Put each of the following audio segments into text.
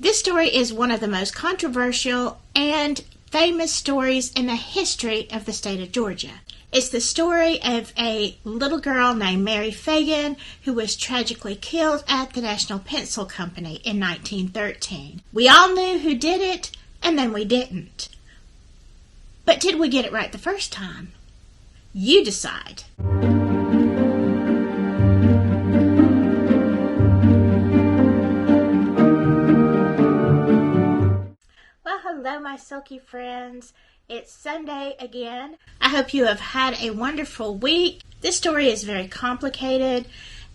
This story is one of the most controversial and famous stories in the history of the state of Georgia. It's the story of a little girl named Mary Phagan who was tragically killed at the National Pencil Company in 1913. We all knew who did it, and then we didn't. But did we get it right the first time? You decide. Well, hello, my silky friends. It's Sunday again. I hope you have had a wonderful week. This story is very complicated,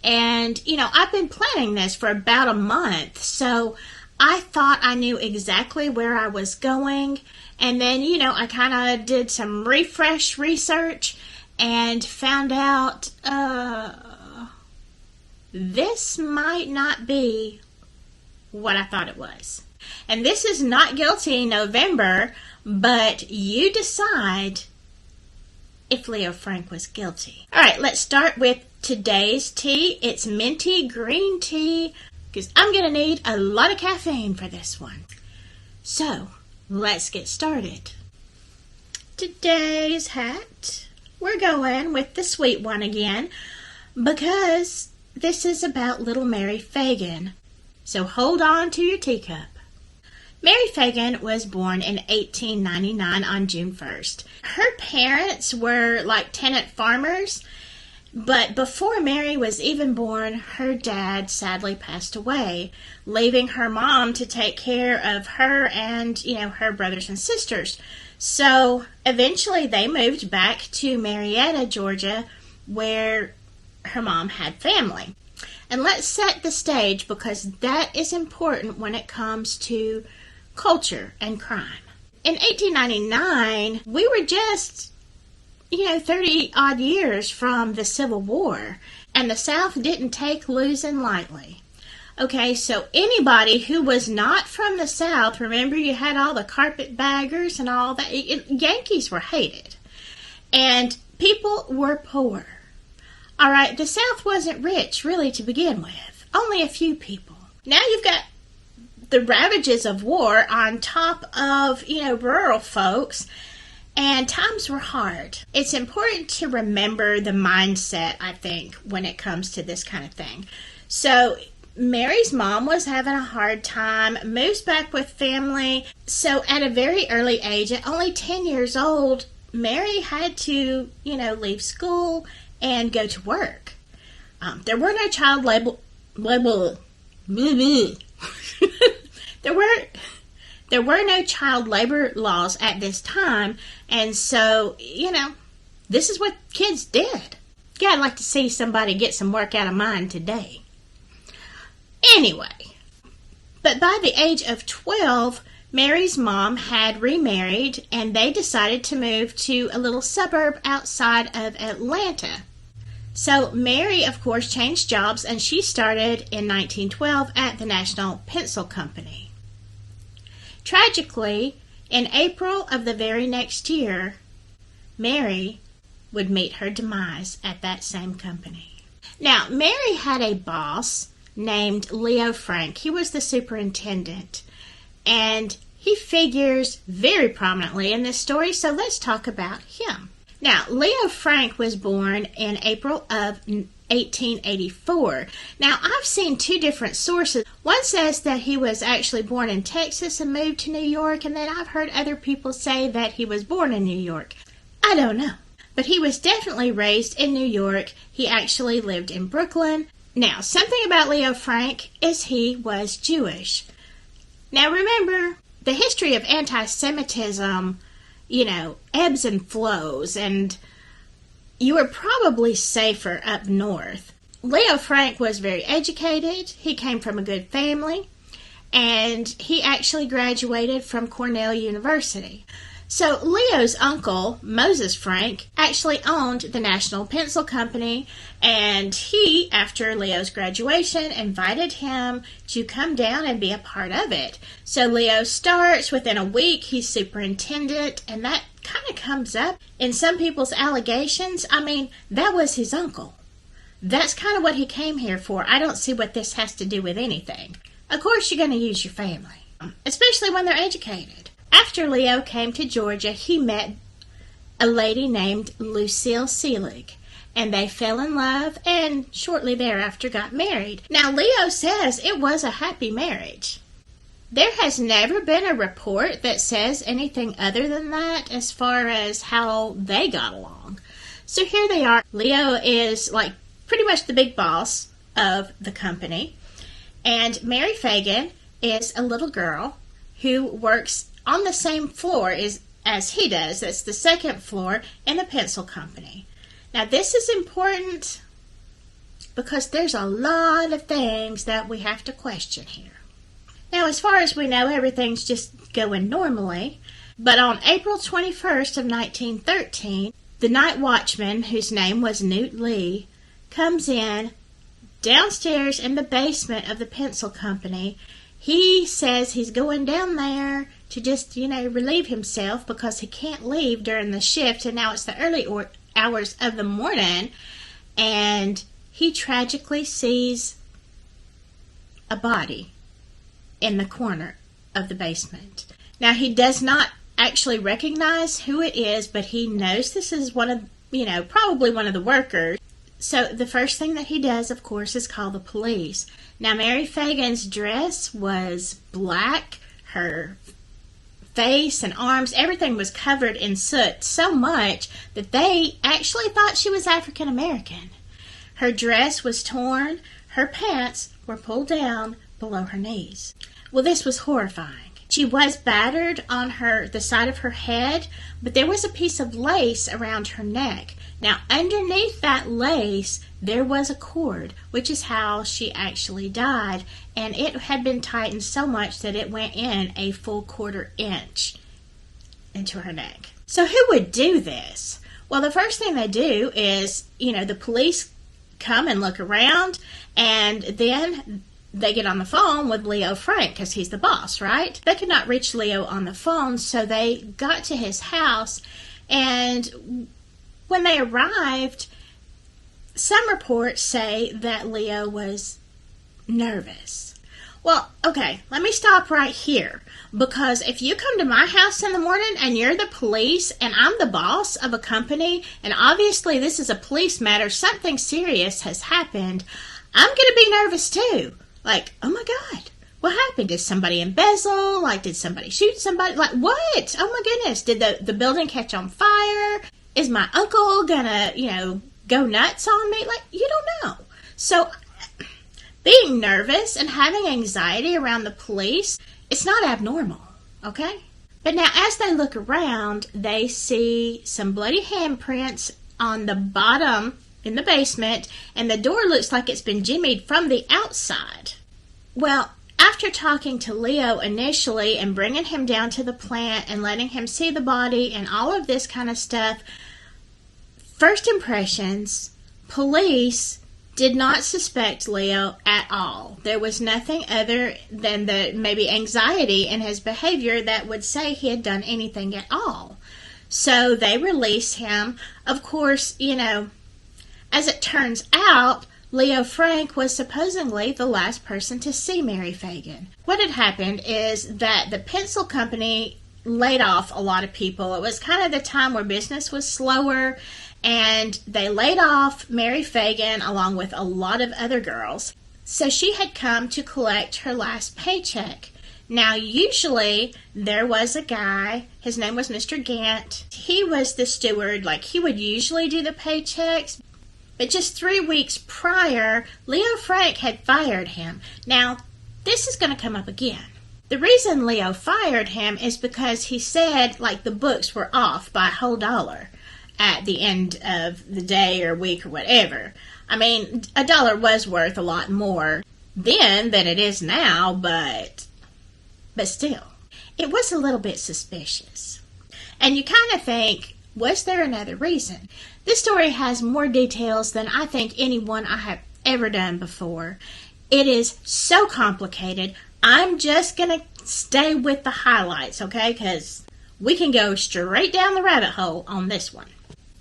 and, I've been planning this for about a month, so I thought I knew exactly where I was going, and then, I kind of did some refresh research and found out, this might not be what I thought it was. And this is not Guilty November, but you decide if Leo Frank was guilty. All right, let's start with today's tea. It's minty green tea, because I'm going to need a lot of caffeine for this one. So, let's get started. Today's hat, we're going with the sweet one again, because this is about little Mary Phagan. So hold on to your teacup. Mary Phagan was born in 1899 on June 1st. Her parents were like tenant farmers, but before Mary was even born, her dad sadly passed away, leaving her mom to take care of her and, her brothers and sisters. So eventually they moved back to Marietta, Georgia, where her mom had family. And let's set the stage, because that is important when it comes to culture and crime. In 1899, we were just, 30 odd years from the Civil War, and the South didn't take losing lightly. Okay, so anybody who was not from the South, remember you had all the carpetbaggers and all that, Yankees were hated, and people were poor. All right, the South wasn't rich, really, to begin with. Only a few people. Now you've got the ravages of war on top of, rural folks, and times were hard. It's important to remember the mindset, I think, when it comes to this kind of thing. So Mary's mom was having a hard time, moves back with family. So at a very early age, at only 10 years old, Mary had to, leave school and go to work. There were no child There were no child labor laws at this time, and so, this is what kids did. Yeah, I'd like to see somebody get some work out of mine today. Anyway, but by the age of 12, Mary's mom had remarried, and they decided to move to a little suburb outside of Atlanta. So Mary, of course, changed jobs, and she started in 1912 at the National Pencil Company. Tragically, in April of the very next year, Mary would meet her demise at that same company. Now, Mary had a boss named Leo Frank. He was the superintendent, and he figures very prominently in this story, so let's talk about him. Now, Leo Frank was born in April of 1884. Now, I've seen two different sources. One says that he was actually born in Texas and moved to New York, and then I've heard other people say that he was born in New York. I don't know. But he was definitely raised in New York. He actually lived in Brooklyn. Now, something about Leo Frank is he was Jewish. Now, remember, the history of anti-Semitism, ebbs and flows, and you were probably safer up north. Leo Frank was very educated. He came from a good family, and he actually graduated from Cornell University. So Leo's uncle, Moses Frank, actually owned the National Pencil Company, and he, after Leo's graduation, invited him to come down and be a part of it. So Leo starts, within a week, he's superintendent, and that kind of comes up in some people's allegations. I mean, that was his uncle. That's kind of what he came here for. I don't see what this has to do with anything. Of course, you're going to use your family, especially when they're educated. After Leo came to Georgia, he met a lady named Lucille Seelig, and they fell in love and shortly thereafter got married. Now, Leo says it was a happy marriage. There has never been a report that says anything other than that as far as how they got along. So here they are. Leo is like pretty much the big boss of the company, and Mary Phagan is a little girl who works on the same floor as he does. That's the second floor in the pencil company. Now, this is important because there's a lot of things that we have to question here. Now, as far as we know, everything's just going normally, but on April 21st of 1913, the night watchman, whose name was Newt Lee, comes in downstairs in the basement of the pencil company. He says he's going down there to just, relieve himself because he can't leave during the shift, and now it's the early hours of the morning, and he tragically sees a body in the corner of the basement. Now, he does not actually recognize who it is, but he knows this is probably one of the workers. So the first thing that he does, of course, is call the police. Now, Mary Phagan's dress was black. Her face and arms, everything was covered in soot so much that they actually thought she was African American. Her dress was torn. Her pants were pulled down below her knees. Well, this was horrifying. She was battered on the side of her head, but there was a piece of lace around her neck. Now, underneath that lace, there was a cord, which is how she actually died, and it had been tightened so much that it went in a full 1/4 inch into her neck. So who would do this? Well, the first thing they do is, the police come and look around, and then they get on the phone with Leo Frank because he's the boss, right? They could not reach Leo on the phone, so they got to his house, and when they arrived, some reports say that Leo was nervous. Well, okay, let me stop right here, because if you come to my house in the morning and you're the police and I'm the boss of a company, and obviously this is a police matter, something serious has happened, I'm going to be nervous too. Like, oh my God, what happened? Did somebody embezzle? Like, did somebody shoot somebody? Like, what? Oh my goodness, did the building catch on fire? Is my uncle gonna, go nuts on me? Like, you don't know. So, being nervous and having anxiety around the police, it's not abnormal, okay? But now, as they look around, they see some bloody handprints on the bottom in the basement, and the door looks like it's been jimmied from the outside. Well, after talking to Leo initially and bringing him down to the plant and letting him see the body and all of this kind of stuff, first impressions, police did not suspect Leo at all. There was nothing other than the maybe anxiety in his behavior that would say he had done anything at all. So they released him. Of course, as it turns out, Leo Frank was supposedly the last person to see Mary Phagan. What had happened is that the pencil company laid off a lot of people. It was kind of the time where business was slower, and they laid off Mary Phagan along with a lot of other girls. So she had come to collect her last paycheck. Now, usually, there was a guy, his name was Mr. Gant. He was the steward, he would usually do the paychecks. But just 3 weeks prior, Leo Frank had fired him. Now, this is going to come up again. The reason Leo fired him is because he said, the books were off by a whole $1 at the end of the day or week or whatever. I mean, $1 was worth a lot more then than it is now, but still, it was a little bit suspicious. And you kind of think, was there another reason? This story has more details than I think any one I have ever done before. It is so complicated. I'm just going to stay with the highlights, okay? Because we can go straight down the rabbit hole on this one.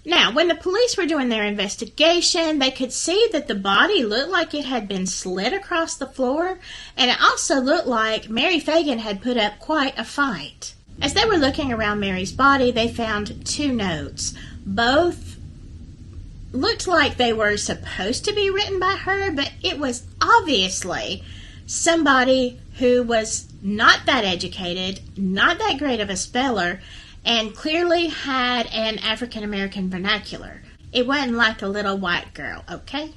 Now, when the police were doing their investigation, they could see that the body looked like it had been slid across the floor, and it also looked like Mary Phagan had put up quite a fight. As they were looking around Mary's body, they found 2 notes. Both looked like they were supposed to be written by her, but it was obviously somebody who was not that educated, not that great of a speller, and clearly had an African-American vernacular. It wasn't like a little white girl, okay?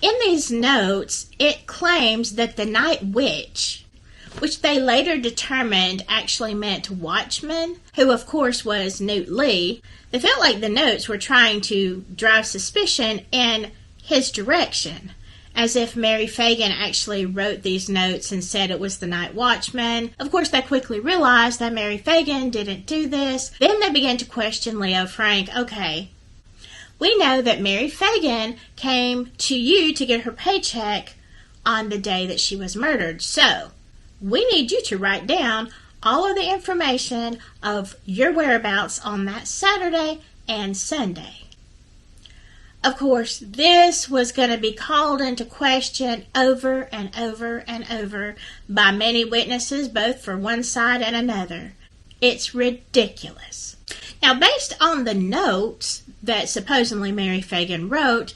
In these notes, it claims that the night witch, which they later determined actually meant watchman, who of course was Newt Lee, they felt like the notes were trying to drive suspicion in his direction, as if Mary Phagan actually wrote these notes and said it was the night watchman. Of course, they quickly realized that Mary Phagan didn't do this. Then they began to question Leo Frank. Okay, we know that Mary Phagan came to you to get her paycheck on the day that she was murdered. So, we need you to write down all of the information of your whereabouts on that Saturday and Sunday. Of course, this was going to be called into question over and over and over by many witnesses, both for one side and another. It's ridiculous. Now, based on the notes that supposedly Mary Phagan wrote,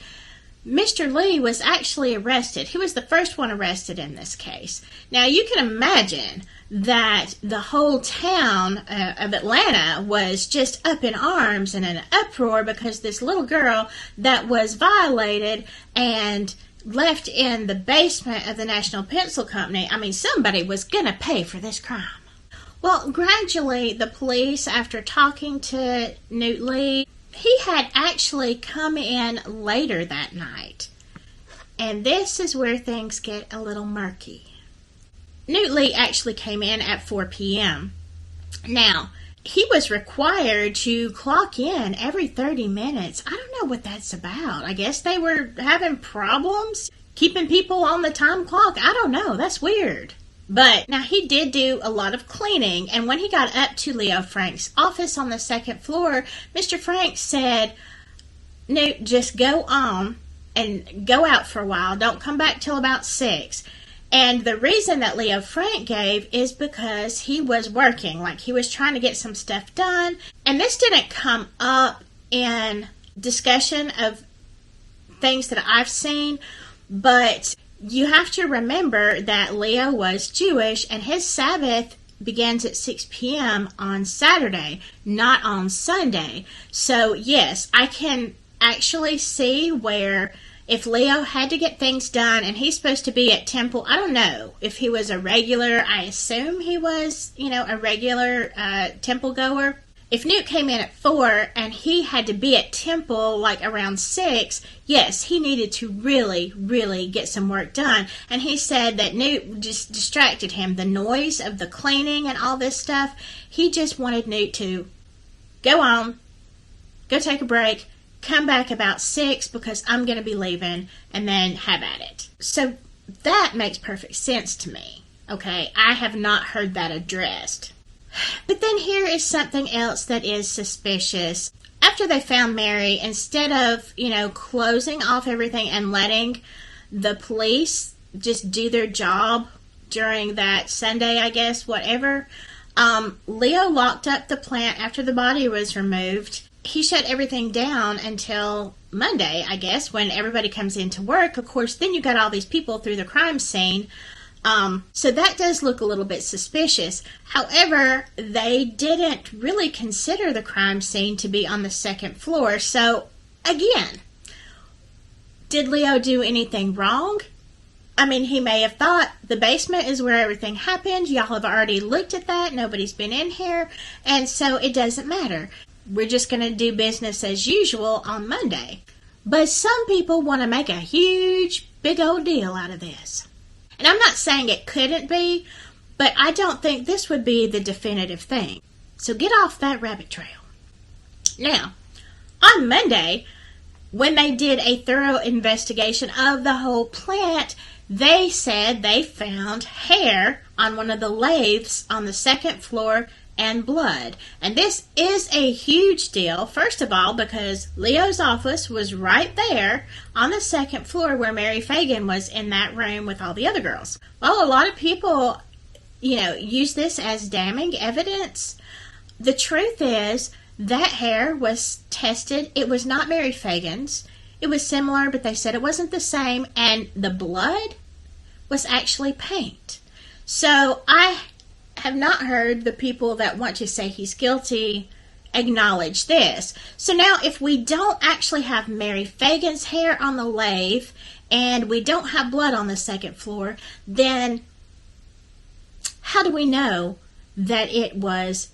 Mr. Lee was actually arrested. He was the first one arrested in this case. Now, you can imagine that the whole town of Atlanta was just up in arms and in an uproar because this little girl that was violated and left in the basement of the National Pencil Company, I mean, somebody was going to pay for this crime. Well, gradually, the police, after talking to Newt Lee, he had actually come in later that night. And this is where things get a little murky. Newt Lee actually came in at 4 p.m. Now, he was required to clock in every 30 minutes. I don't know what that's about. I guess they were having problems keeping people on the time clock. I don't know. That's weird. But now he did do a lot of cleaning, and when he got up to Leo Frank's office on the 2nd floor, Mr. Frank said, Newt, just go on and go out for a while. Don't come back till about 6. And the reason that Leo Frank gave is because he was working, like he was trying to get some stuff done. And this didn't come up in discussion of things that I've seen, but you have to remember that Leo was Jewish and his Sabbath begins at 6 p.m. on Saturday, not on Sunday. So yes, I can actually see where if Leo had to get things done and he's supposed to be at temple, I don't know if he was a regular. I assume he was, a regular temple goer. If Newt came in at 4 and he had to be at temple like around 6, yes, he needed to really, really get some work done. And he said that Newt just distracted him. The noise of the cleaning and all this stuff, he just wanted Newt to go on, go take a break, come back about 6 because I'm going to be leaving, and then have at it. So that makes perfect sense to me. Okay, I have not heard that addressed. But then here is something else that is suspicious. After they found Mary, instead of, closing off everything and letting the police just do their job during that Sunday, I guess, whatever, Leo locked up the plant after the body was removed. He shut everything down until Monday, I guess, when everybody comes into work. Of course, then you got all these people through the crime scene. So that does look a little bit suspicious. However, they didn't really consider the crime scene to be on the 2nd floor. So, again, did Leo do anything wrong? I mean, he may have thought the basement is where everything happened. Y'all have already looked at that. Nobody's been in here. And so it doesn't matter. We're just going to do business as usual on Monday. But some people want to make a huge, big old deal out of this. And I'm not saying it couldn't be, but I don't think this would be the definitive thing. So get off that rabbit trail. Now, on Monday, when they did a thorough investigation of the whole plant, they said they found hair on one of the lathes on the 2nd floor and blood. And this is a huge deal, first of all, because Leo's office was right there on the second floor where Mary Phagan was in that room with all the other girls. Well, a lot of people, use this as damning evidence. The truth is, that hair was tested. It was not Mary Phagan's. It was similar, but they said it wasn't the same, and the blood was actually paint. So I have not heard the people that want to say he's guilty acknowledge this. So now if we don't actually have Mary Phagan's hair on the lathe and we don't have blood on the second floor, then how do we know that it was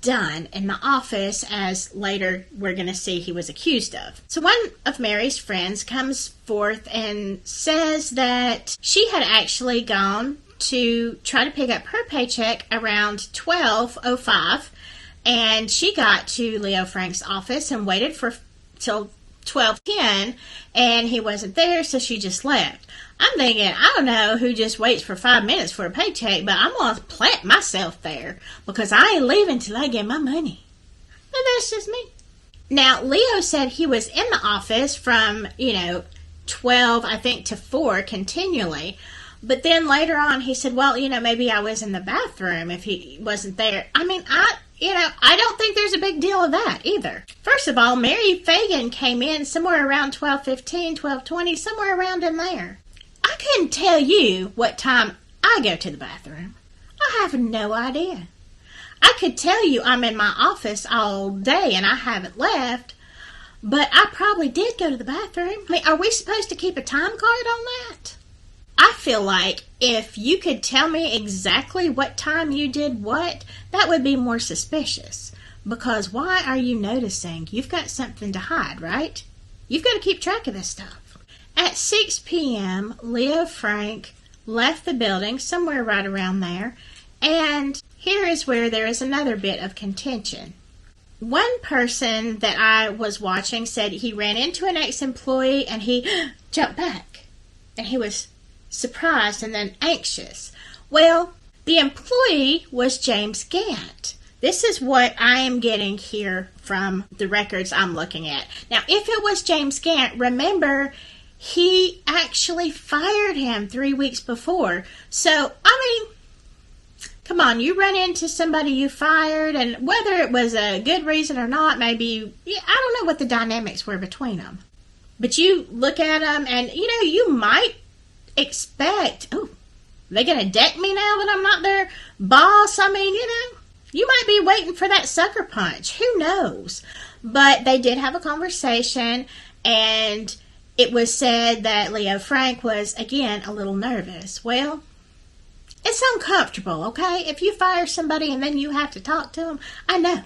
done in the office, as later we're going to see he was accused of? So one of Mary's friends comes forth and says that she had actually gone to try to pick up her paycheck around 12:05, and she got to Leo Frank's office and waited till 12:10, and he wasn't there, so she just left. I'm thinking, I don't know who just waits for 5 minutes for a paycheck, but I'm going to plant myself there because I ain't leaving till I get my money. But that's just me. Now, Leo said he was in the office from, 12, I think, to 4 continually. But then later on, he said, well, maybe I was in the bathroom if he wasn't there. I mean, I don't think there's a big deal of that either. First of all, Mary Phagan came in somewhere around 12:15, 12:20, somewhere around in there. I couldn't tell you what time I go to the bathroom. I have no idea. I could tell you I'm in my office all day and I haven't left, but I probably did go to the bathroom. I mean, are we supposed to keep a time card on that? I feel like if you could tell me exactly what time you did what, that would be more suspicious. Because why are you noticing? You've got something to hide, right? You've got to keep track of this stuff. At 6 p.m., Leo Frank left the building, somewhere right around there, and here is where there is another bit of contention. One person that I was watching said he ran into an ex-employee and he jumped back. And he was surprised and then anxious. Well, the employee was James Gant. This is what I am getting here from the records I'm looking at. Now, if it was James Gant, remember, he actually fired him 3 weeks before. So, I mean, come on, you run into somebody you fired, and whether it was a good reason or not, maybe, I don't know what the dynamics were between them. But you look at them, and, you might expect, oh, they going to deck me now that I'm not their boss? I mean, you might be waiting for that sucker punch. Who knows? But they did have a conversation, and it was said that Leo Frank was, again, a little nervous. Well, it's uncomfortable, okay? If you fire somebody and then you have to talk to them, I know.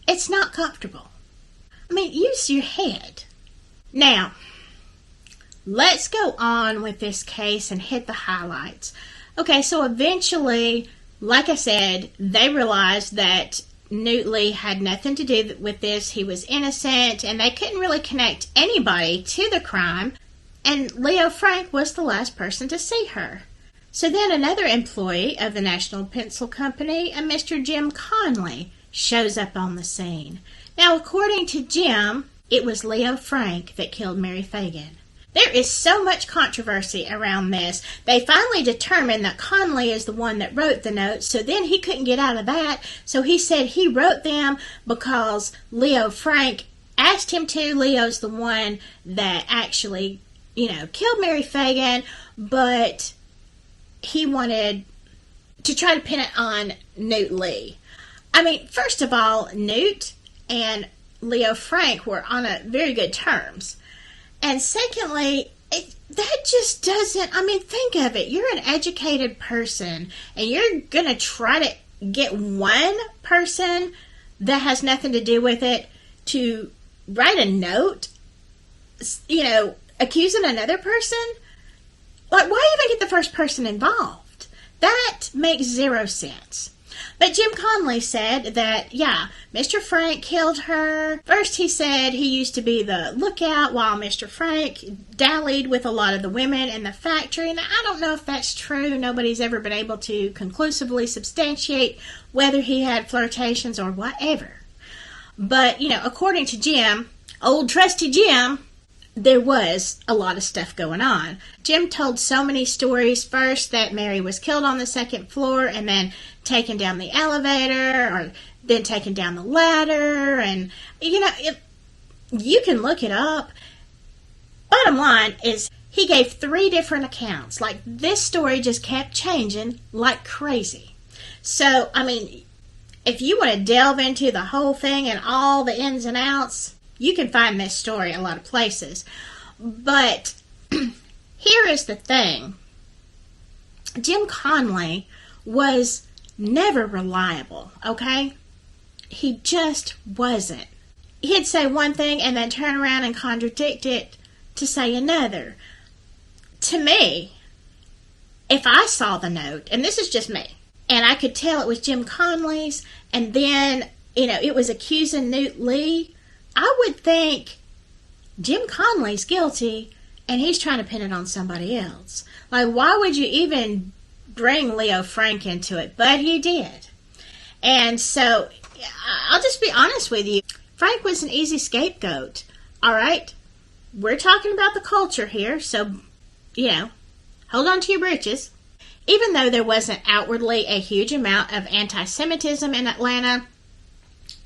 It's not comfortable. I mean, use your head. Now, let's go on with this case and hit the highlights. Okay, so eventually, like I said, they realized that Newt Lee had nothing to do with this. He was innocent, and they couldn't really connect anybody to the crime. And Leo Frank was the last person to see her. So then another employee of the National Pencil Company, a Mr. Jim Conley, shows up on the scene. Now, according to Jim, it was Leo Frank that killed Mary Phagan. There is so much controversy around this. They finally determined that Conley is the one that wrote the notes, so then he couldn't get out of that. So he said he wrote them because Leo Frank asked him to. Leo's the one that actually, killed Mary Phagan, but he wanted to try to pin it on Newt Lee. I mean, first of all, Newt and Leo Frank were on a very good terms. And secondly, that just doesn't, think of it. You're an educated person, and you're going to try to get one person that has nothing to do with it to write a note, accusing another person? Like, why even get the first person involved? That makes zero sense. But Jim Conley said that, yeah, Mr. Frank killed her. First he said he used to be the lookout while Mr. Frank dallied with a lot of the women in the factory. And I don't know if that's true. Nobody's ever been able to conclusively substantiate whether he had flirtations or whatever. But, according to Jim, old trusty Jim, there was a lot of stuff going on. Jim told so many stories. First, that Mary was killed on the second floor and then taken down the elevator, or then taken down the ladder. And, if you can look it up. Bottom line is he gave 3 different accounts. Like, this story just kept changing like crazy. So, if you want to delve into the whole thing and all the ins and outs, you can find this story a lot of places. But here is the thing. Jim Conley was never reliable, okay? He just wasn't. He'd say one thing and then turn around and contradict it to say another. To me, if I saw the note, and this is just me, and I could tell it was Jim Conley's, and then, it was accusing Newt Lee, I would think Jim Conley's guilty and he's trying to pin it on somebody else. Like, why would you even bring Leo Frank into it? But he did. And so, I'll just be honest with you. Frank was an easy scapegoat. All right? We're talking about the culture here, so, hold on to your britches. Even though there wasn't outwardly a huge amount of anti-Semitism in Atlanta,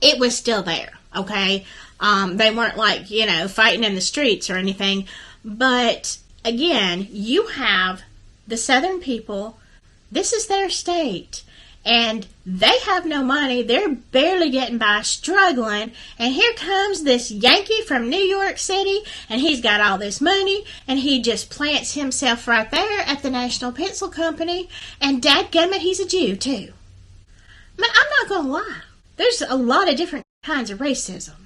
it was still there, okay? They weren't fighting in the streets or anything. But again, you have the Southern people. This is their state. And they have no money. They're barely getting by, struggling. And here comes this Yankee from New York City. And he's got all this money. And he just plants himself right there at the National Pencil Company. And dadgummit, he's a Jew too. I'm not going to lie. There's a lot of different kinds of racism.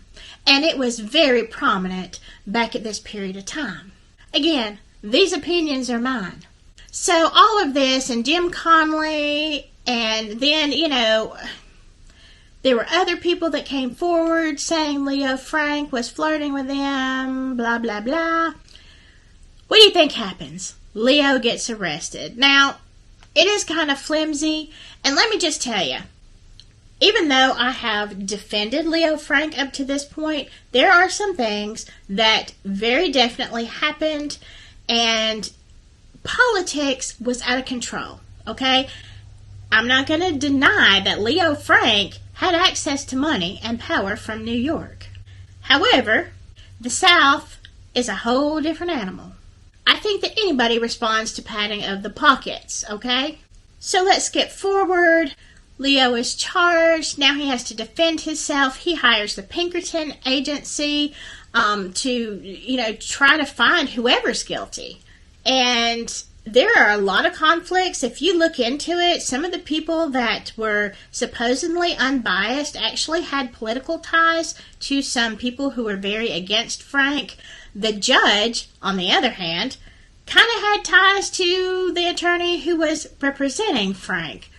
And it was very prominent back at this period of time. Again, these opinions are mine. So all of this, and Jim Conley, and then, there were other people that came forward saying Leo Frank was flirting with them, blah, blah, blah. What do you think happens? Leo gets arrested. Now, it is kind of flimsy, and let me just tell you, even though I have defended Leo Frank up to this point, there are some things that very definitely happened, and politics was out of control, okay? I'm not going to deny that Leo Frank had access to money and power from New York. However, the South is a whole different animal. I think that anybody responds to patting of the pockets, okay? So let's skip forward. Leo is charged. Now he has to defend himself. He hires the Pinkerton agency to, try to find whoever's guilty. And there are a lot of conflicts. If you look into it, some of the people that were supposedly unbiased actually had political ties to some people who were very against Frank. The judge, on the other hand, kind of had ties to the attorney who was representing Frank.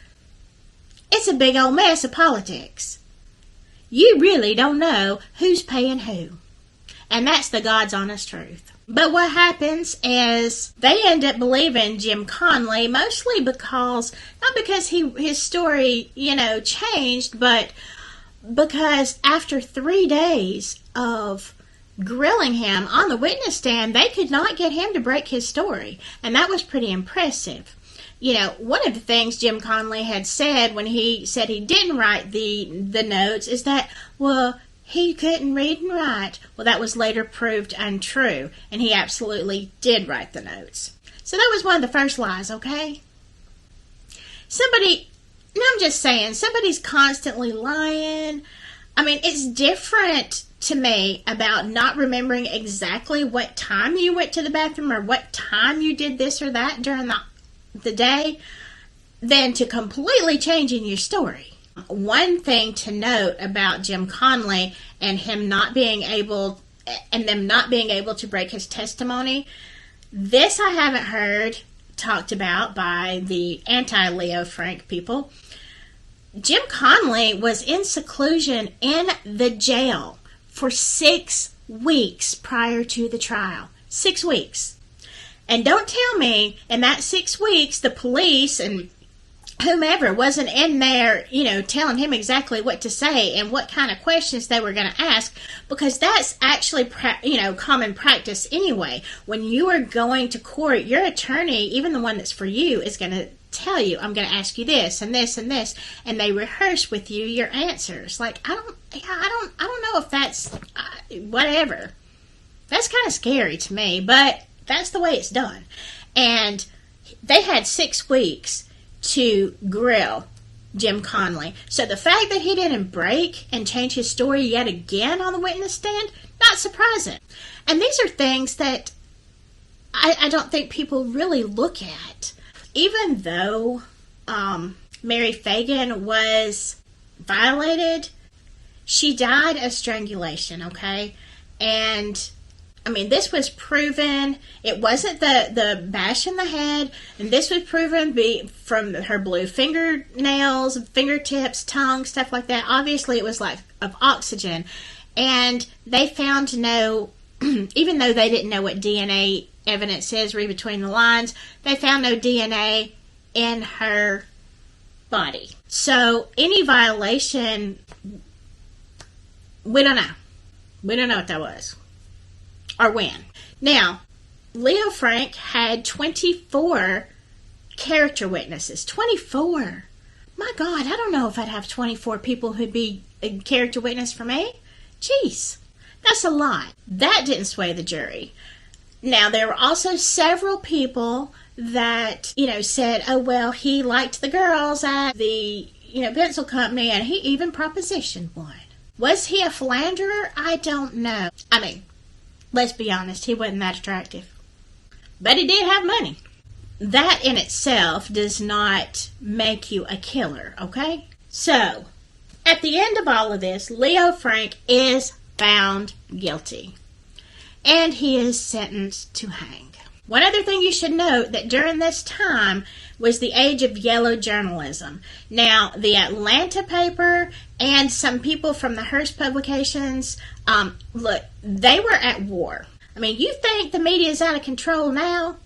It's a big old mess of politics. You really don't know who's paying who. And that's the God's honest truth. But what happens is they end up believing Jim Conley, mostly because, not because his story, changed, but because after 3 days of grilling him on the witness stand, they could not get him to break his story. And that was pretty impressive. One of the things Jim Conley had said when he said he didn't write the notes is that, he couldn't read and write. Well, that was later proved untrue, and he absolutely did write the notes. So that was one of the first lies, okay? I'm just saying, somebody's constantly lying. It's different to me about not remembering exactly what time you went to the bathroom or what time you did this or that during the day than to completely changing your story. One thing to note about Jim Conley and them not being able to break his testimony, this I haven't heard talked about by the anti-Leo Frank people. Jim Conley was in seclusion in the jail for 6 weeks prior to the trial. 6 weeks. And don't tell me in that 6 weeks the police and whomever wasn't in there, telling him exactly what to say and what kind of questions they were going to ask, because that's actually, common practice anyway. When you are going to court, your attorney, even the one that's for you, is going to tell you, I'm going to ask you this and this and this, and they rehearse with you your answers. Like, I don't know if that's whatever. That's kind of scary to me, but that's the way it's done. And they had 6 weeks to grill Jim Conley. So the fact that he didn't break and change his story yet again on the witness stand, not surprising. And these are things that I don't think people really look at. Even though Mary Phagan was violated, she died of strangulation, okay? And this was proven. It wasn't the bash in the head, and this was proven from her blue fingernails, fingertips, tongue, stuff like that. Obviously, it was like of oxygen, and they found no, even though they didn't know what DNA evidence is, read between the lines, they found no DNA in her body. So any violation, we don't know. We don't know what that was. Or when. Now, Leo Frank had 24 character witnesses. 24! My God, I don't know if I'd have 24 people who'd be a character witness for me. Jeez, that's a lot. That didn't sway the jury. Now, there were also several people that, said, oh, well, he liked the girls at the, pencil company, and he even propositioned one. Was he a philanderer? I don't know. Let's be honest, he wasn't that attractive. But he did have money. That in itself does not make you a killer, okay? So, at the end of all of this, Leo Frank is found guilty. And he is sentenced to hang. One other thing you should note, that during this time was the age of yellow journalism. Now, the Atlanta paper and some people from the Hearst publications, look, they were at war. You think the media is out of control now?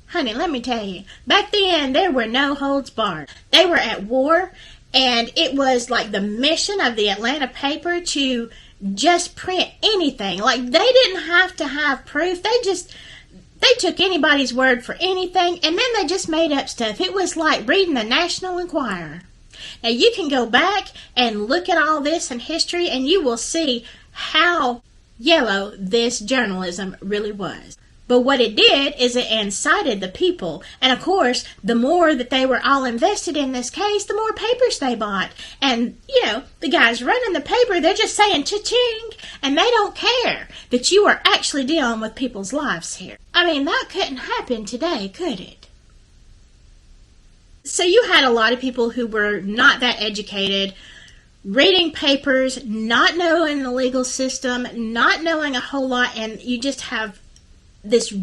Honey, let me tell you, back then there were no holds barred. They were at war, and it was like the mission of the Atlanta paper to just print anything. Like, they didn't have to have proof. They took anybody's word for anything, and then they just made up stuff. It was like reading the National Enquirer. Now, you can go back and look at all this in history, and you will see how yellow this journalism really was. But what it did is it incited the people. And of course, the more that they were all invested in this case, the more papers they bought. And, the guys running the paper, they're just saying cha-ching. And they don't care that you are actually dealing with people's lives here. That couldn't happen today, could it? So you had a lot of people who were not that educated, reading papers, not knowing the legal system, not knowing a whole lot, and you just have this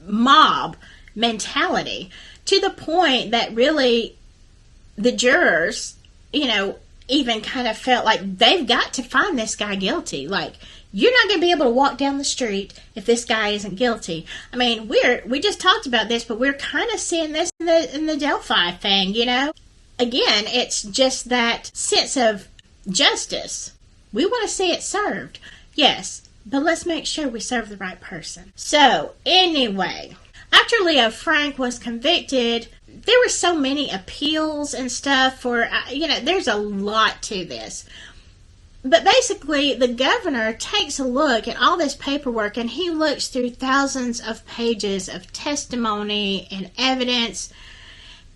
mob mentality to the point that really the jurors, even kind of felt like they've got to find this guy guilty. Like, you're not going to be able to walk down the street if this guy isn't guilty. We just talked about this, but we're kind of seeing this in the Delphi thing, Again, it's just that sense of justice. We want to see it served. Yes, but let's make sure we serve the right person. So, anyway, after Leo Frank was convicted, there were so many appeals and stuff for, there's a lot to this. But basically, the governor takes a look at all this paperwork, and he looks through thousands of pages of testimony and evidence,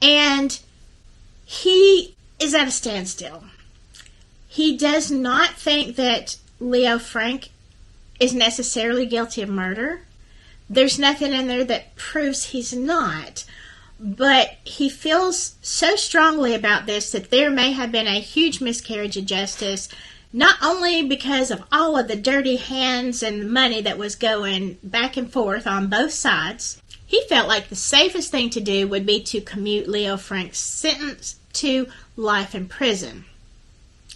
and he is at a standstill. He does not think that Leo Frank is necessarily guilty of murder. There's nothing in there that proves he's not. But he feels so strongly about this that there may have been a huge miscarriage of justice, not only because of all of the dirty hands and money that was going back and forth on both sides. He felt like the safest thing to do would be to commute Leo Frank's sentence to life in prison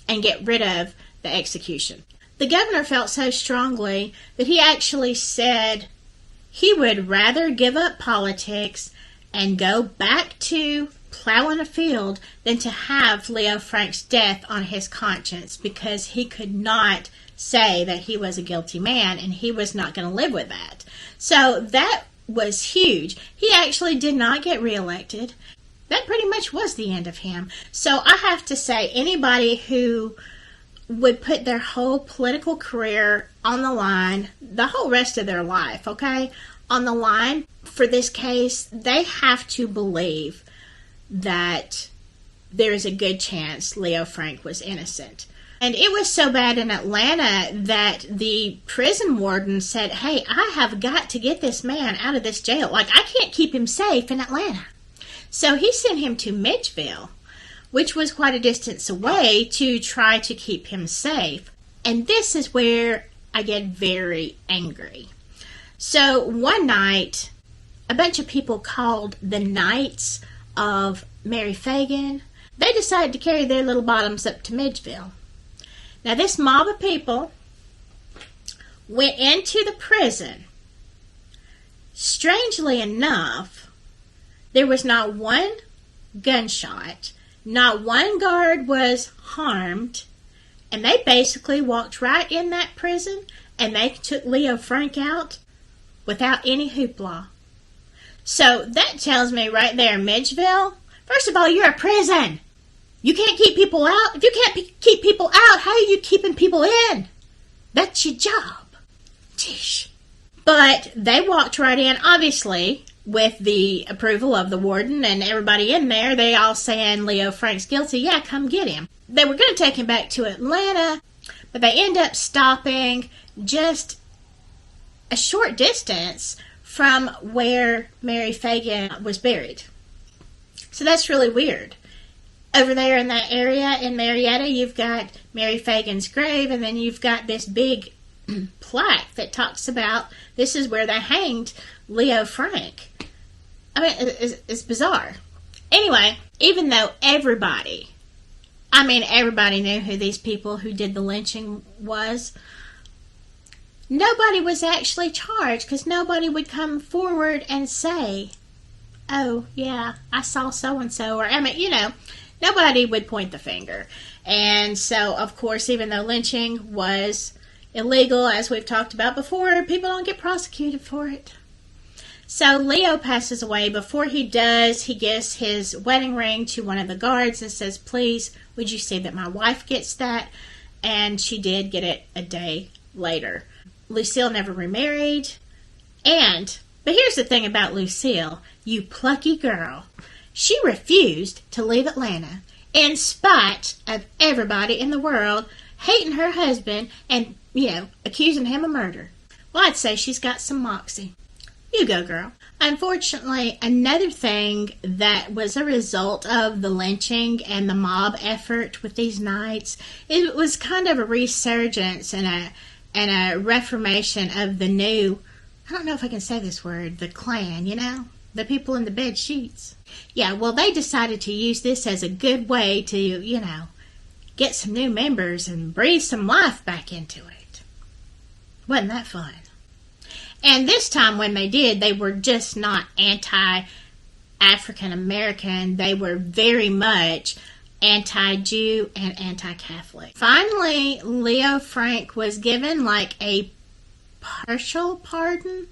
and get rid of the execution. The governor felt so strongly that he actually said he would rather give up politics and go back to plowing a field than to have Leo Frank's death on his conscience, because he could not say that he was a guilty man, and he was not going to live with that. So that was huge. He actually did not get reelected. That pretty much was the end of him. So I have to say, anybody who would put their whole political career on the line, the whole rest of their life, okay, on the line for this case, they have to believe that there is a good chance Leo Frank was innocent. And it was so bad in Atlanta that the prison warden said, hey, I have got to get this man out of this jail. Like, I can't keep him safe in Atlanta. So he sent him to Midgeville, which was quite a distance away, to try to keep him safe. And this is where I get very angry. So one night, a bunch of people called the Knights of Mary Phagan. They decided to carry their little bottoms up to Midgeville. Now, this mob of people went into the prison. Strangely enough, there was not one gunshot. Not one guard was harmed. And they basically walked right in that prison, and they took Leo Frank out without any hoopla. So that tells me right there, Midgeville, first of all, you're a prison. You can't keep people out. If you can't keep people out, how are you keeping people in? That's your job. Tish. But they walked right in, obviously, with the approval of the warden and everybody in there. They all saying Leo Frank's guilty. Yeah, come get him. They were going to take him back to Atlanta, but they end up stopping just a short distance from where Mary Phagan was buried. So that's really weird. Over there in that area in Marietta, you've got Mary Phagan's grave, and then you've got this big plaque that talks about this is where they hanged Leo Frank. I mean, it's bizarre. Anyway, even though everybody knew who these people who did the lynching was, nobody was actually charged, because nobody would come forward and say, oh, yeah, I saw so-and-so, or, nobody would point the finger. And so, of course, even though lynching was illegal, as we've talked about before, people don't get prosecuted for it. So Leo passes away. Before he does, he gives his wedding ring to one of the guards and says, please, would you see that my wife gets that? And she did get it a day later. Lucille never remarried. But here's the thing about Lucille, you plucky girl. She refused to leave Atlanta in spite of everybody in the world hating her husband and, accusing him of murder. Well, I'd say she's got some moxie. You go, girl. Unfortunately, another thing that was a result of the lynching and the mob effort with these Knights, it was kind of a resurgence and a reformation of the new, I don't know if I can say this word, the Klan, the people in the bed sheets. Yeah, well, they decided to use this as a good way to, get some new members and breathe some life back into it. Wasn't that fun? And this time when they did, they were just not anti-African American. They were very much anti-Jew and anti-Catholic. Finally, Leo Frank was given like a partial pardon.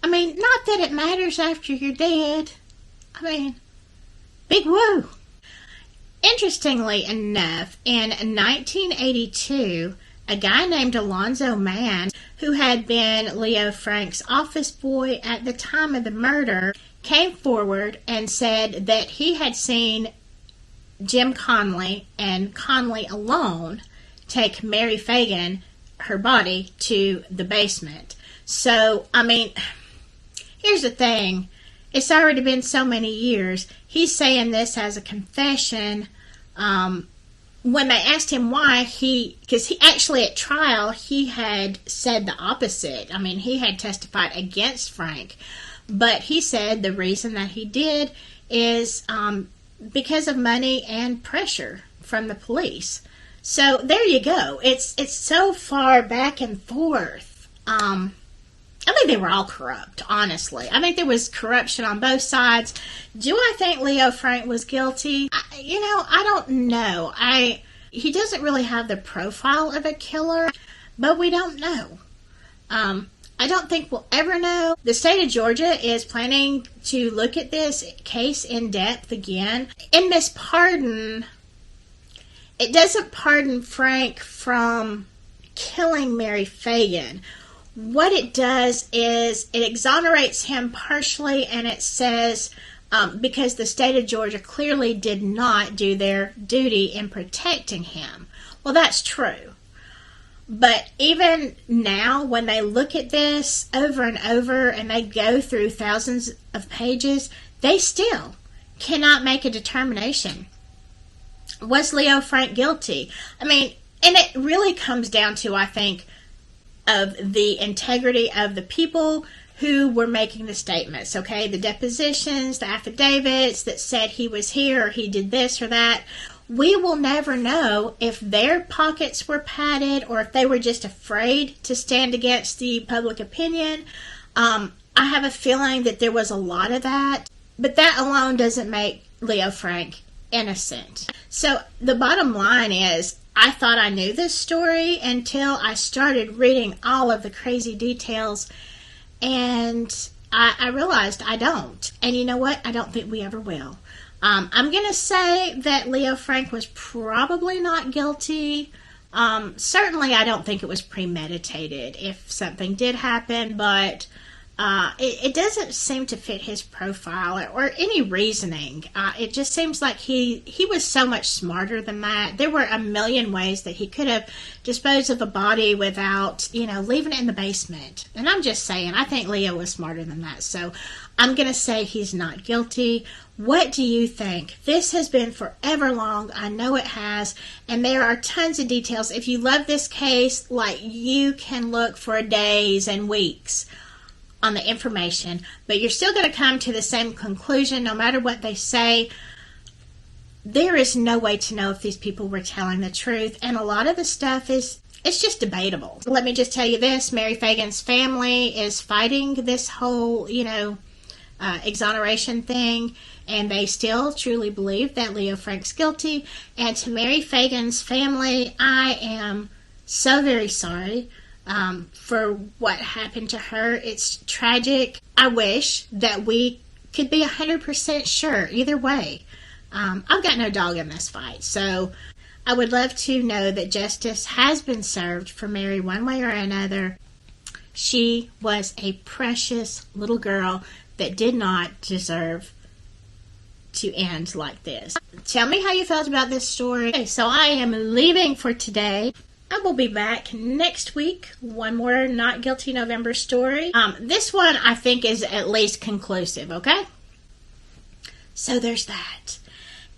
Not that it matters after you're dead. Big woo. Interestingly enough, in 1982, a guy named Alonzo Mann, who had been Leo Frank's office boy at the time of the murder, came forward and said that he had seen Jim Conley and Conley alone take Mary Phagan, her body, to the basement. So, here's the thing. It's already been so many years. He's saying this as a confession. When they asked him why, because he actually at trial, he had said the opposite. He had testified against Frank. But he said the reason that he did is because of money and pressure from the police. So there you go. It's so far back and forth. I think they were all corrupt, honestly. I think there was corruption on both sides. Do I think Leo Frank was guilty? I don't know. He doesn't really have the profile of a killer, but we don't know. I don't think we'll ever know. The state of Georgia is planning to look at this case in depth again. In this pardon, it doesn't pardon Frank from killing Mary Phagan. What it does is it exonerates him partially, and it says because the state of Georgia clearly did not do their duty in protecting him. Well, that's true. But even now, when they look at this over and over and they go through thousands of pages, they still cannot make a determination. Was Leo Frank guilty? I mean, and it really comes down to, I think, of the integrity of the people who were making the statements, okay? The depositions, the affidavits that said he was here or he did this or that. We will never know if their pockets were padded or if they were just afraid to stand against the public opinion. I have a feeling that there was a lot of that, but that alone doesn't make Leo Frank innocent. So the bottom line is, I thought I knew this story until I started reading all of the crazy details, and I realized I don't. And you know what? I don't think we ever will. I'm going to say that Leo Frank was probably not guilty. Certainly, I don't think it was premeditated if something did happen, but it doesn't seem to fit his profile or any reasoning. It just seems like he was so much smarter than that. There were a million ways that he could have disposed of a body without, leaving it in the basement. And I'm just saying, I think Leo was smarter than that. So I'm going to say he's not guilty. What do you think? This has been forever long. I know it has. And there are tons of details. If you love this case, you can look for days and weeks on the information, but you're still going to come to the same conclusion no matter what they say. There is no way to know if these people were telling the truth, and a lot of the stuff it's just debatable. Let me just tell you this, Mary Phagan's family is fighting this whole, exoneration thing, and they still truly believe that Leo Frank's guilty. And to Mary Phagan's family, I am so very sorry for what happened to her. It's tragic. I wish that we could be 100% sure either way. I've got no dog in this fight, so I would love to know that justice has been served for Mary one way or another. She was a precious little girl that did not deserve to end like this. Tell me how you felt about this story. Okay, so I am leaving for today. I will be back next week. One more Not Guilty November story. This one I think is at least conclusive, okay? So there's that.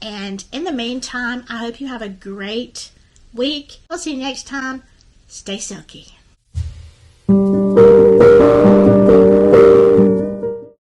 And in the meantime, I hope you have a great week. I'll see you next time. Stay silky.